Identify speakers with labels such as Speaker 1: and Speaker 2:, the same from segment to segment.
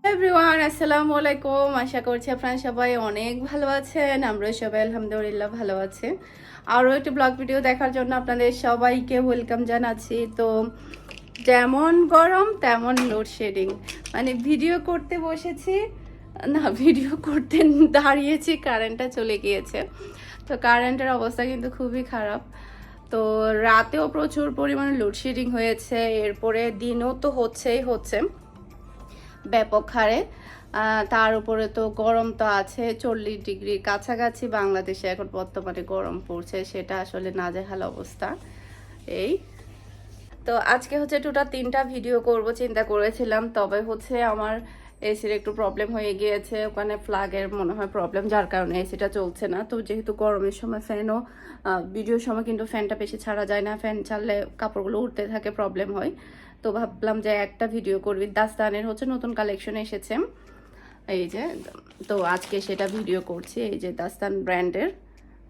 Speaker 1: Everyone, আসসালামু আলাইকুম। আশা করছি আপনারা সবাই অনেক ভালো আছেন। আমরা সবাই আলহামদুলিল্লাহ ভালো আছি। আরও একটি ব্লগ ভিডিও দেখার জন্য আপনাদের সবাইকে ওয়েলকাম জানাচ্ছি। তো যেমন গরম তেমন লোডশেডিং, মানে ভিডিও করতে বসেছি না, ভিডিও করতে দাঁড়িয়েছি, কারেন্টটা চলে গিয়েছে। তো কারেন্টের অবস্থা কিন্তু খুবই খারাপ। তো রাতেও প্রচুর পরিমাণে লোডশেডিং হয়েছে, এরপরে দিনও তো হচ্ছে ব্যাপক হারে। তার উপরে তো গরম তো আছে, 40 ডিগ্রির কাছাকাছি বাংলাদেশে এখন বর্তমানে গরম পড়ছে, সেটা আসলে নাজেহাল অবস্থা। এই তো আজকে হচ্ছে টোটাল 3টা ভিডিও করব চিন্তা করেছিলাম, তবে হচ্ছে আমার এসির একটু প্রবলেম হয়ে গিয়েছে, ওখানে ফ্ল্যাগের মনে হয় প্রবলেম, যার কারণে এসিটা চলছে না। তো যেহেতু গরমের সময় ফ্যানও ভিডিওর সময় কিন্তু ফ্যানটা বেশি ছাড়া যায় না, ফ্যান ছাড়লে কাপড়গুলো উঠতে থাকে, প্রবলেম হয়। তো ভাবলাম যে একটা ভিডিও করবি। দাস্তানের হচ্ছে নতুন কালেকশন এসেছে, এই যে, তো আজকে সেটা ভিডিও করছি। এই যে দাস্তান ব্র্যান্ডের,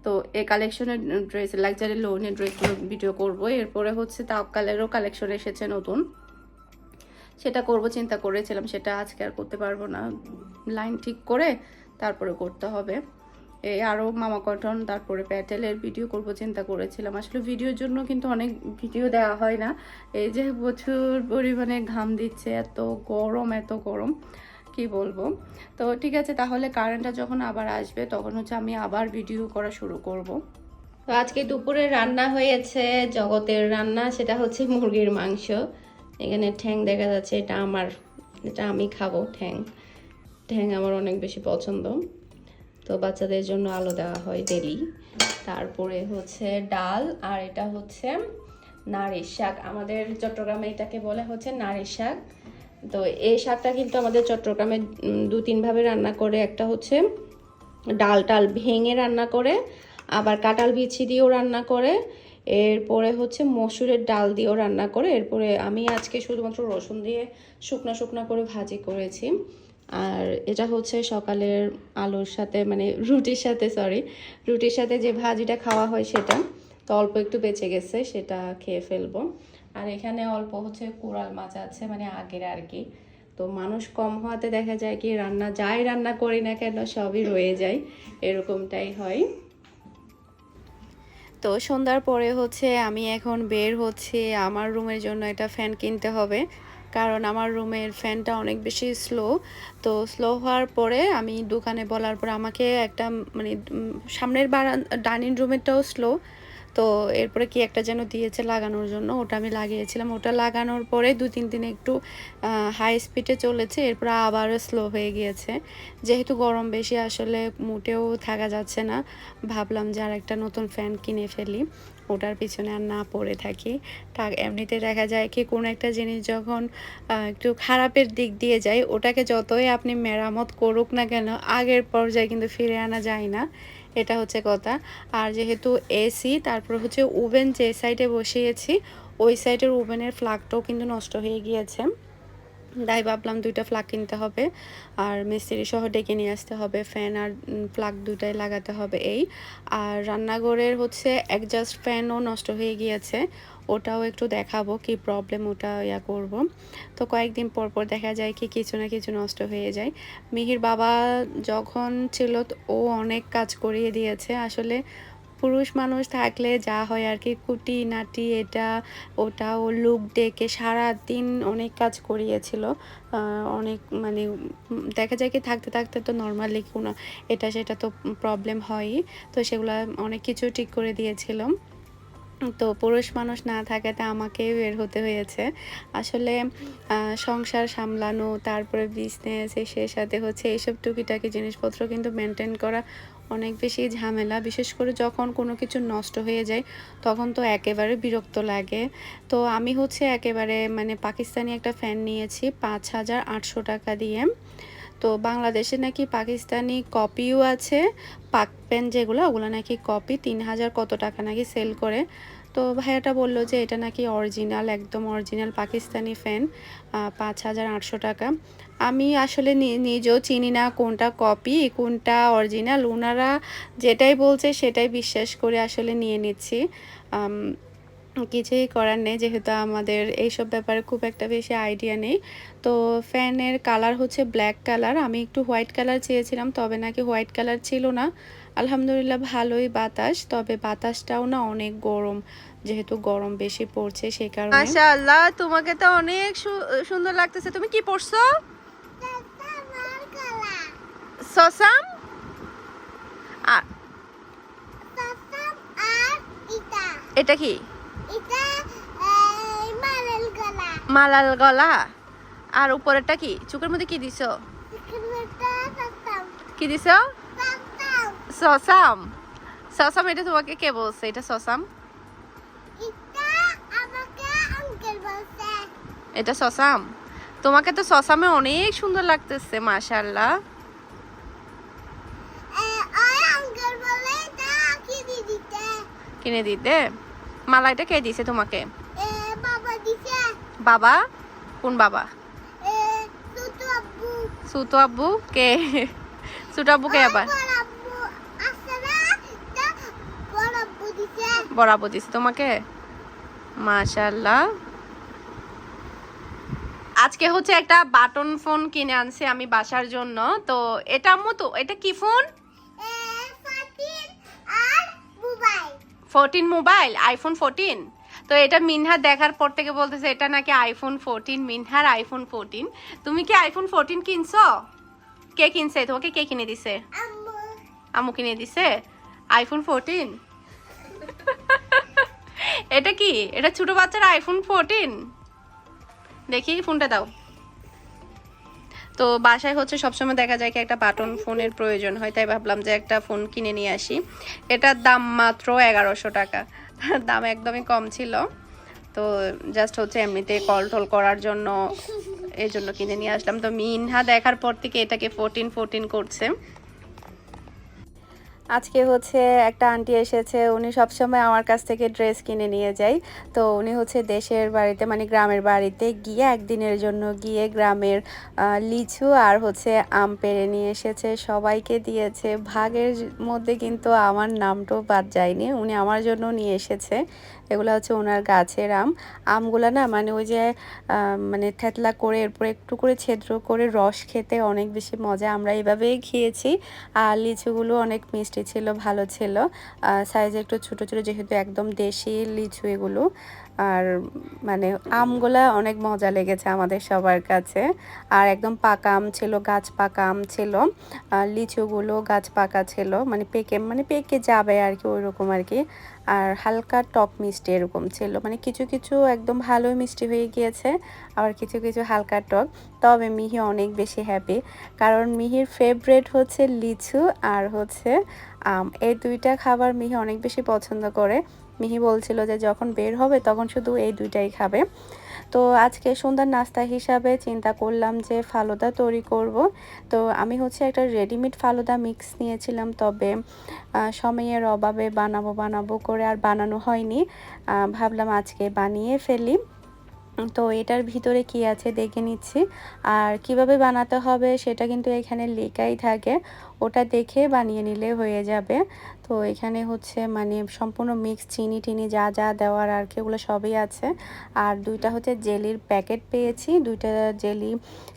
Speaker 1: তো এই কালেকশনের ড্রেস, লাক্সারি লোনের ড্রেসগুলো ভিডিও করব। এরপরে হচ্ছে তাওয়াক্কালেরও কালেকশন এসেছে নতুন, সেটা করব চিন্তা করেছিলাম, সেটা আজকে আর করতে পারবো না, লাইন ঠিক করে তারপরে করতে হবে। এই আরও মামা কটন, তারপরে প্যাটেলের ভিডিও করব চিন্তা করেছিলাম। আসলে ভিডিওর জন্য কিন্তু অনেক ভিডিও দেওয়া হয় না, এই যে প্রচুর পরিমাণে ঘাম দিচ্ছে, এত গরম কি বলবো। তো ঠিক আছে, তাহলে কারেন্টটা যখন আবার আসবে তখন হচ্ছে আমি আবার ভিডিও করা শুরু করব। তো আজকে দুপুরে রান্না হয়েছে জগতের রান্না, সেটা হচ্ছে মুরগির মাংস। এখানে ঠ্যাং দেখা যাচ্ছে, এটা আমি খাবো। ঠ্যাং ঠ্যাং আমার অনেক বেশি পছন্দ, তো বাচ্চাদের জন্য আলো দেওয়া হয় ডেলি। তারপরে হচ্ছে ডাল, আর এটা হচ্ছে নারিশ শাক। আমাদের চট্টগ্রামে এটাকে বলে হচ্ছে নারিশ শাক। তো এই শাকটা কিন্তু আমাদের চট্টগ্রামে 2-3 ভাবে রান্না করে। একটা হচ্ছে ডাল ভেঙে রান্না করে, আবার কাঁঠাল বিচি দিয়েও রান্না করে, এরপরে হচ্ছে মসুরের ডাল দিয়েও রান্না করে। এরপরে আমি আজকে শুধুমাত্র রসুন দিয়ে শুকনা করে ভাজি করেছি। আর এটা হচ্ছে সকালের আলুর সাথে, মানে রুটির সাথে যে ভাজিটা খাওয়া হয় সেটা। তো অল্প একটু বেঁচে গেছে, সেটা খেয়ে ফেলবো। আর এখানে অল্প হচ্ছে কোরাল মাছ আছে, মানে আগের আর কি। তো মানুষ কম হওয়াতে দেখা যায় কি, রান্না করি না কেন সবই রয়ে যায়, এরকমটাই হয়। তো সন্ধ্যার পরে হচ্ছে আমি এখন বের হচ্ছে, আমার রুমের জন্য একটা ফ্যান কিনতে হবে, কারণ আমার রুমের ফ্যানটা অনেক বেশি স্লো। তো স্লো হওয়ার পরে আমি দোকানে বলার পর আমাকে একটা, মানে সামনের ডাইনিং রুমেরটাও স্লো। তো এরপরে কি একটা যেন দিয়েছে লাগানোর জন্য, ওটা আমি লাগিয়েছিলাম। ওটা লাগানোর পরে 2-3 দিন একটু হাই স্পিডে চলেছে, এরপর আবারও স্লো হয়ে গিয়েছে। যেহেতু গরম বেশি, আসলে মোটেও থাকা যাচ্ছে না, ভাবলাম যে আর একটা নতুন ফ্যান কিনে ফেলি, ওটার পিছনে আর না পড়ে থাকি। এমনিতে দেখা যায় কি, কোনো একটা জিনিস যখন একটু খারাপের দিক দিয়ে যায়, ওটাকে যতই আপনি মেরামত করুক না কেন, আগের পর্যায়ে কিন্তু ফিরে আনা যায় না, এটা হচ্ছে কথা। আর যেহেতু এসি, তারপর হচ্ছে ওভেন যে সাইডে বসিয়েছি, ওই সাইডের ওভেনের ফ্লাগটাও কিন্তু নষ্ট হয়ে গিয়েছে, তাই ভাবলাম 2টা ফ্লাগ কিনতে হবে, আর মিস্ত্রি সহ ডেকে নিয়ে আসতে হবে, ফ্যান আর ফ্লাগ 2টাই লাগাতে হবে। আর রান্নাঘরের হচ্ছে অ্যাডজাস্ট ফ্যানও নষ্ট হয়ে গিয়েছে, ওটাও একটু দেখাবো কি প্রবলেম, ওটা করব। তো কয়েকদিন পর পর দেখা যায় কি কিছু না কিছু নষ্ট হয়ে যায়। মিহির বাবা যখন ছিল ও অনেক কাজ করিয়ে দিয়েছে। আসলে পুরুষ মানুষ থাকলে যা হয় আর কি, কুটি নাটি এটা ওটা, ও লুক ডেকে সারাদিন অনেক কাজ করিয়েছিল। অনেক, মানে দেখা যায় কি থাকতে থাকতে তো নর্মালি কোনো এটা সেটা তো প্রবলেম হয়ই, তো সেগুলো অনেক কিছু ঠিক করে দিয়েছিল। তো পুরুষ মানুষ না থাকাতে আমাকেই বের হতে হয়েছে। আসলে সংসার সামলানো, তারপরে বিজনেস, সে সাথে হচ্ছে এইসব টুকিটাকি জিনিসপত্র কিন্তু মেনটেন করা অনেক বেশি ঝামেলা। বিশেষ করে যখন কোনো কিছু নষ্ট হয়ে যায়, তখন তো একেবারে বিরক্ত লাগে। তো আমি হচ্ছে একেবারে, মানে পাকিস্তানি একটা ফ্যান নিয়েছি 5,800 টাকা দিয়ে। তো বাংলাদেশে নাকি পাকিস্তানি কপিও আছে, পাক পেন যেগুলো, ওগুলো নাকি কপি 3,000 কত টাকা নাকি সেল করে। তো ভাইয়াটা বলল যে এটা নাকি অরিজিনাল, একদম অরিজিনাল পাকিস্তানি ফ্যান, 5,800 টাকা। আমি আসলে নিজেও চিনি না কোনটা কপি কোনটা অরিজিনাল, ওনারা যেটাই বলছে সেটাই বিশ্বাস করে আসলে নিয়ে নিচ্ছি। কিছুই করার নেই, যেহেতু আমাদের এইসব ব্যাপারে খুব একটা বেশি আইডিয়া নেই। তো ফ্যানের কালার হচ্ছে ব্ল্যাক কালার, আমি একটু হোয়াইট কালার চেয়েছিলাম, তবে নাকি হোয়াইট কালার ছিল না। আলহামদুলিল্লাহ ভালোই বাতাস, তবে বাতাসটাও না অনেক গরম, যেহেতু গরম বেশি পড়ছে সেই কারণে। মাশাআল্লাহ, তোমাকে তো অনেক সুন্দর লাগতেছে। তুমি কি পরছো? সসাম আর এটা কি? মালাল গলা। আর উপরেরটা কি? চুকের মধ্যে কি দিছো? কি দিছো? সসাম। সসাম, এটা তোমাকে কে বলছে এটা সসাম? এটা সসাম? তোমাকে তো সসামে অনেক সুন্দর লাগতেছে মাশাআল্লাহ। কিনে দিতে? মালাইটা কে দিছে তোমাকে? বাবা? কোন বাবা? সুতো আব্বু কে? সুতো আব্বু কে আবার? বড় আব্বু দিছে তোমাকে? মাশাআল্লাহ। আজকে হচ্ছে একটা বাটন ফোন কিনে আনছি আমি বাসার জন্য। তো এটা আম্মু, তো এটা কি ফোন? 14 mobile, iPhone 14। তো এটা মিনহা দেখার পর থেকে বলতেছে এটা নাকি আইফোন 14, মিনহার আইফোন 14। তুমি কি আইফোন 14 কিনছো? কে কিনছে তোমাকে? কে কিনে দিছে? আম্মু কিনে দিছে আইফোন 14। এটা কি? এটা ছোট বাচ্চার আইফোন 14। দেখি ফোনটা দাও। তো বাসায় হচ্ছে সবসময় দেখা যায় কি একটা বাটন ফোনের প্রয়োজন হয়, তাই ভাবলাম যে একটা ফোন কিনে নিয়ে আসি। এটার দাম মাত্র 1100 টাকা, দাম একদমই কম ছিল। তো জাস্ট হচ্ছে এমনিতে কল টল করার জন্য এই জন্য কিনে নিয়ে আসলাম। তো মিনহা দেখার পর থেকে এটাকে 14 14 করছে। আজকে হচ্ছে একটা আন্টি এসেছে, উনি সবসময় আমার কাছ থেকে ড্রেস কিনে নিয়ে যায়। তো উনি হচ্ছে দেশের বাড়িতে মানে গ্রামের বাড়িতে গিয়ে একদিনের জন্য গিয়ে গ্রামের লিচু আর হচ্ছে আম পেড়ে নিয়ে এসেছে, সবাইকে দিয়েছে। ভাগের মধ্যে কিন্তু আমার নামটাও বাদ যায়নি, উনি আমার জন্য নিয়ে এসেছে। এগুলো হচ্ছে ওনার গাছের আমগুলো না মানে ওই যে মানে থেতলা করে এরপর একটু করে ছিদ্র করে রস খেতে অনেক বেশি মজা, আমরা এইভাবেই খেয়েছি। আর লিচুগুলো অনেক মিষ্টি ছিল, ভালো ছিল। সাইজে একটু ছোট ছোট, যেহেতু একদম দেশি লিচু এগুলো। আর মানে আমগুলা অনেক মজা লেগেছে আমাদের সবার কাছে। আর একদম পাকা আম ছিল, গাছ পাকা আম ছিল। লিচুগুলো গাছ পাকা ছিল, মানে পেকে যাবে আর কি, ওইরকম আর কি। আর হালকা টক মিষ্টি এরকম ছিল, মানে কিছু কিছু একদম ভালোই মিষ্টি হয়ে গিয়েছে, আবার কিছু কিছু হালকা টক। তবে মিহি অনেক বেশি হ্যাপি, কারণ মিহির ফেভারেট হচ্ছে লিচু আর হচ্ছে আম, এই দুইটা খাবার মিহি অনেক বেশি পছন্দ করে। মিহি বলছিল যে যখন বের হবে তখন শুধু এই দুইটাই খাবে। তো আজকে সন্ধ্যার নাস্তা হিসাবে চিন্তা করলাম যে ফালুদা তৈরি করব। তো আমি হচ্ছে একটা রেডিমেড ফালুদা মিক্স নিয়েছিলাম, তবে সময়ের অভাবে বানাবো করে আর বানানো হয়নি। ভাবলাম আজকে বানিয়ে ফেলি। তো এটার ভিতরে কি আছে দেখে নিচ্ছি, আর কিভাবে বানাতে হবে সেটা কিন্তু এখানে লেখাই থাকে, ওটা দেখে বানিয়ে নিলে হয়ে যাবে। তো এখানে হচ্ছে মানে সম্পূর্ণ মিক্স চিনি টিনি যা যা দেওয়ার আর কি ওগুলো সবই আছে। আর দুইটা হচ্ছে জেলির প্যাকেট পেয়েছি, দুইটা জেলি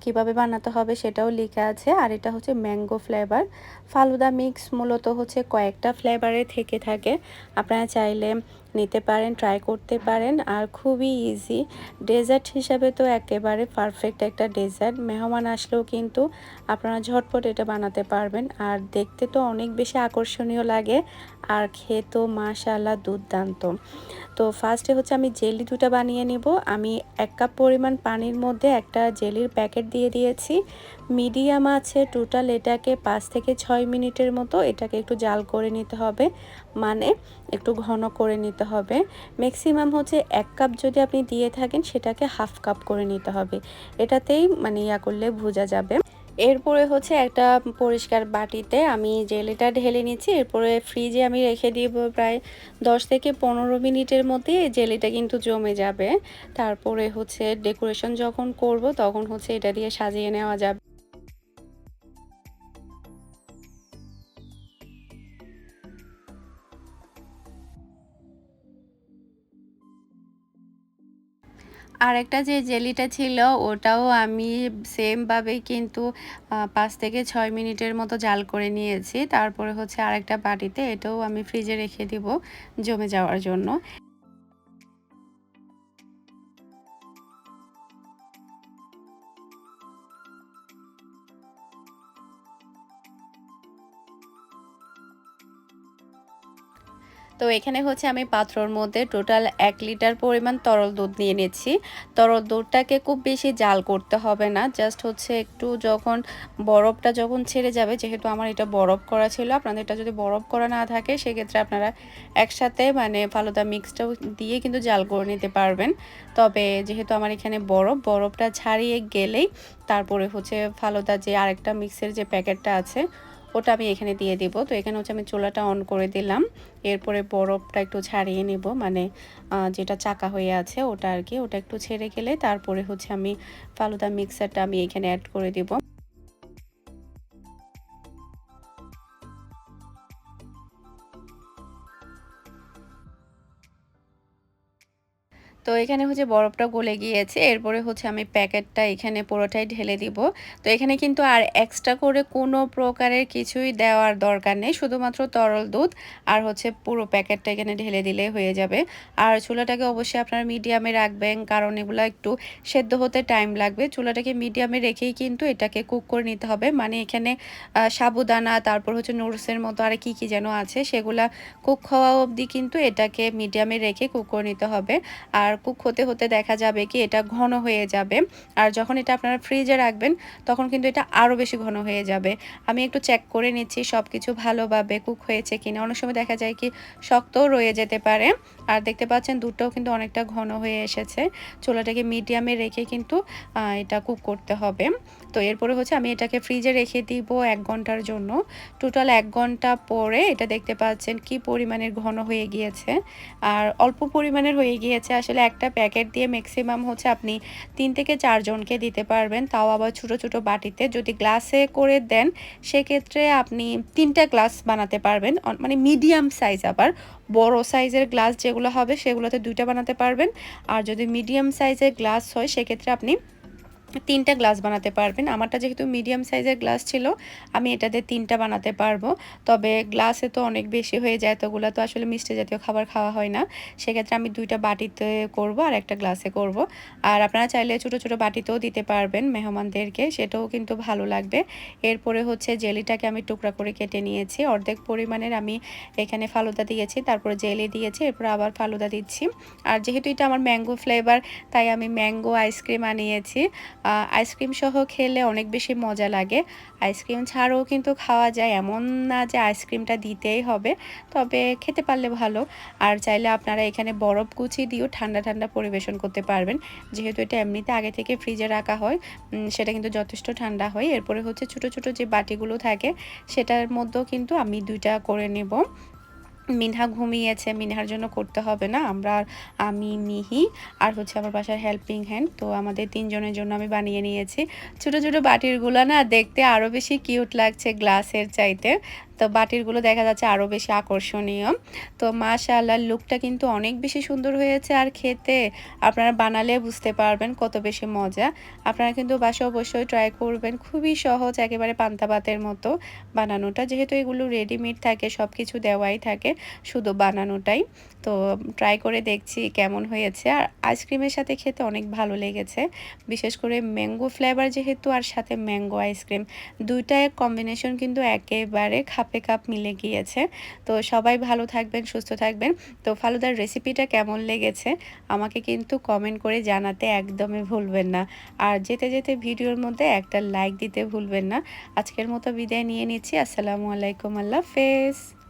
Speaker 1: কিভাবে বানাতে হবে সেটাও লেখা আছে। আর এটা হচ্ছে ম্যাঙ্গো ফ্লেভার ফালুদা মিক্স, মূলত হচ্ছে কয়েকটা ফ্লেভারে থেকে থাকে, আপনারা চাইলে নিতে পারেন, ট্রাই করতে পারেন। আর খুবই ইজি ডেজার্ট হিসাবে তো একেবারে পারফেক্ট একটা ডেজার্ট, মেহমান আসলেও কিন্তু আপনারা ঝটপট এটা বানাতে পারবেন। আর দেখতে তো অনেক বেশি আকর্ষণীয় লাগে, আর খেতেও মাশাআল্লাহ দুর্দান্ত। তো ফার্স্টে হচ্ছে আমি জেলি দুটো বানিয়ে নিব। আমি 1 কাপ পরিমাণ পানির মধ্যে একটা জেলির প্যাকেট দিয়ে দিয়েছি, মিডিয়াম আছে টোটাল। এটাকে 5 থেকে 6 মিনিটের মতো এটাকে একটু জাল করে নিতে হবে, মানে একটু ঘন করে নিতে হবে। ম্যাক্সিমাম হচ্ছে 1 কাপ যদি আপনি দিয়ে থাকেন সেটাকে হাফ কাপ করে নিতে হবে, এটাতেই মানে ইয়া করলে ভুজা যাবে। এরপরে হচ্ছে একটা পরিষ্কার বাটিতে আমি জেলিটা ঢেলে নিচ্ছি, এরপরে ফ্রিজে আমি রেখে দিব প্রায় 10 থেকে 15 মিনিটের মধ্যে জেলিটা কিন্তু জমে যাবে। তারপরে হচ্ছে ডেকোরেশন যখন করব তখন হচ্ছে এটা দিয়ে সাজিয়ে নেওয়া যাবে। আর একটা যে জেলিটা ছিল ওটাও আমি সেমভাবেই কিন্তু ৫ থেকে ৬ মিনিটের মতো জাল করে নিয়েছি। তারপরে হচ্ছে আরেকটা বাটিতে এটাও আমি ফ্রিজে রেখে দিব জমে যাওয়ার জন্য। তো এখানে হচ্ছে আমি পাত্রর মধ্যে টোটাল ১ লিটার পরিমাণ তরল দুধ নিয়ে নিচ্ছি। তরল দুধটাকে খুব বেশি জাল করতে হবে না। জাস্ট হচ্ছে একটু যখন বরফটা যখন ছেড়ে যাবে, যেহেতু আমার এটা বরফ করা ছিল, আপনাদের এটা যদি বরফ করা না থাকে সেক্ষেত্রে আপনারা একসাথে মানে ফালুদা মিক্সটাও দিয়ে কিন্তু জাল করে নিতে পারবেন। তবে যেহেতু আমার এখানে বরফটা ছাড়িয়ে গেলেই তারপরে হচ্ছে ফালুদা যে আরেকটা মিক্সের যে প্যাকেটটা আছে ওটা আমি এখানে দিয়ে দিব। তো এখানে হচ্ছে আমি চুলাটা অন করে দিলাম। এরপরে বরফটা একটু ছাড়িয়ে নিব, মানে যেটা চাকা হয়ে আছে ওটা আর কি, ওটা একটু ছেড়ে গেলে তারপরে হচ্ছে আমি ফালুদা মিক্সারটা আমি এখানে অ্যাড করে দিব। তো এখানে হচ্ছে বরফটা গলে গিয়েছে। এরপরে হচ্ছে আমি প্যাকেটটা এখানে পুরোটাই ঢেলে দিব। তো এখানে কিন্তু আর এক্সট্রা করে কোনো প্রকারের কিছুই দেওয়ার দরকার নেই। শুধুমাত্র তরল দুধ আর হচ্ছে পুরো প্যাকেটটা এখানে ঢেলে দিলেই হয়ে যাবে। আর চুলাটাকে অবশ্যই আপনারা মিডিয়ামে রাখবেন, কারণ এগুলা একটু সেদ্ধ হতে টাইম লাগবে। চুলাটাকে মিডিয়ামে রেখেই কিন্তু এটাকে কুক করে নিতে হবে। মানে এখানে সাবুদানা, তারপর হচ্ছে নুডলসের মতো আর কি যেন আছে সেগুলা কুক হওয়া অবধি কিন্তু এটাকে মিডিয়ামে রেখে কুক করে নিতে হবে। আর কুক হতে হতে দেখা যাবে কি এটা ঘন হয়ে যাবে। আর যখন এটা আপনারা ফ্রিজে রাখবেন তখন কিন্তু এটা আরও বেশি ঘন হয়ে যাবে। আমি একটু চেক করে নিচ্ছি সব কিছু ভালোভাবে কুক হয়েছে কিনা। অনেক সময় দেখা যায় কি শক্তও রয়ে যেতে পারে। আর দেখতে পাচ্ছেন দুধটাও কিন্তু অনেকটা ঘন হয়ে এসেছে। চুলাটাকে মিডিয়ামে রেখে কিন্তু এটা কুক করতে হবে। তো এরপরে হচ্ছে আমি এটাকে ফ্রিজে রেখে দিব ১ ঘন্টার জন্য। টোটাল ১ ঘন্টা পরে এটা দেখতে পাচ্ছেন কি পরিমাণের ঘন হয়ে গিয়েছে। আর অল্প পরিমাণের হয়ে গিয়েছে। আসলে একটা প্যাকেট দিয়ে ম্যাক্সিমাম হচ্ছে আপনি ৩ থেকে ৪ জনকে দিতে পারবেন, তাও আবার ছোট ছোট বাটিতে। যদি গ্লাসে করে দেন সেক্ষেত্রে আপনি ৩টা গ্লাস বানাতে পারবেন, মানে মিডিয়াম সাইজ। আবার বড় সাইজের গ্লাস যেগুলো হবে সেগুলোতে ২টা বানাতে পারবেন। আর যদি মিডিয়াম সাইজের গ্লাস হয় সেক্ষেত্রে আপনি ৩টা গ্লাস বানাতে পারবেন। আমারটা যেহেতু মিডিয়াম সাইজের গ্লাস ছিল আমি এটাতে ৩টা বানাতে পারবো। তবে গ্লাসে তো অনেক বেশি হয়ে যায়, তো ওগুলো তো আসলে মিষ্টি জাতীয় খাবার খাওয়া হয় না। সেক্ষেত্রে আমি ২টা বাটিতে করব আর একটা গ্লাসে করব। আর আপনারা চাইলে ছোট ছোট বাটিতেও দিতে পারবেন মেহমানদেরকে, সেটাও কিন্তু ভালো লাগবে। এরপরে হচ্ছে জেলিটাকে আমি টুকরা করে কেটে নিয়েছি। অর্ধেক পরিমাণের আমি এখানে ফালুদা দিয়েছি, তারপরে জেলি দিয়েছি, এরপর আবার ফালুদা দিচ্ছি। আর যেহেতু এটা আমার ম্যাঙ্গো ফ্লেভার তাই আমি ম্যাঙ্গো আইসক্রিম আনিয়েছি। আইসক্রিম সহ খেলে অনেক বেশি মজা লাগে। আইসক্রিম ছাড়াও কিন্তু খাওয়া যায়, এমন না যে আইসক্রিমটা দিতেই হবে, তবে খেতে পারলে ভালো। আর চাইলে আপনারা এখানে বরফ কুচি দিয়েও ঠান্ডা ঠান্ডা পরিবেশন করতে পারবেন। যেহেতু এটা এমনিতে আগে থেকে ফ্রিজে রাখা হয়, সেটা কিন্তু যথেষ্ট ঠান্ডা হয়। এরপরে হচ্ছে ছোট ছোট যে বাটিগুলো থাকে সেটার মধ্যেও কিন্তু আমি 2টা করে নেব। মিনহা ঘুমিয়েছে, মিনহার জন্য করতে হবে না। আমি, মিহি আর হচ্ছে আমার বাসার হেল্পিং হ্যান্ড, তো আমাদের ৩ জনের জন্য আমি বানিয়ে নিয়েছি। ছোট ছোট বাটিরগুলো না দেখতে আরও বেশি কিউট লাগছে গ্লাসের চাইতে। তো বাটিরগুলো দেখা যাচ্ছে আরও বেশি আকর্ষণীয়। তো মাশাআল্লাহ লুকটা কিন্তু অনেক বেশি সুন্দর হয়েছে। আর খেতে আপনারা বানালে বুঝতে পারবেন কত বেশি মজা। আপনারা কিন্তু বাসায় অবশ্যই ট্রাই করবেন। খুবই সহজ, একেবারে পান্তা ভাতের মতো বানানোটা। যেহেতু এগুলো রেডিমেড থাকে, সব কিছু দেওয়াই থাকে, শুধু বানানোটাই। তো ট্রাই করে দেখছি কেমন হয়েছে। আর আইসক্রিমের সাথে খেতে অনেক ভালো লেগেছে, বিশেষ করে ম্যাঙ্গো ফ্লেভার যেহেতু, আর সাথে ম্যাঙ্গো আইসক্রিম, দুইটার কম্বিনেশন কিন্তু একেবারে খাপে খাপ মিলে গিয়েছে। তো সবাই ভালো থাকবেন, সুস্থ থাকবেন। তো ফালুদার রেসিপিটা কেমন লেগেছে আমাকে কিন্তু কমেন্ট করে জানাতে একদমই ভুলবেন না। আর যেতে যেতে ভিডিওর মধ্যে একটা লাইক দিতে ভুলবেন না। আজকের মতো বিদায় নিয়ে নিচ্ছি। আসসালামু আলাইকুম, আল্লাহ হাফেজ।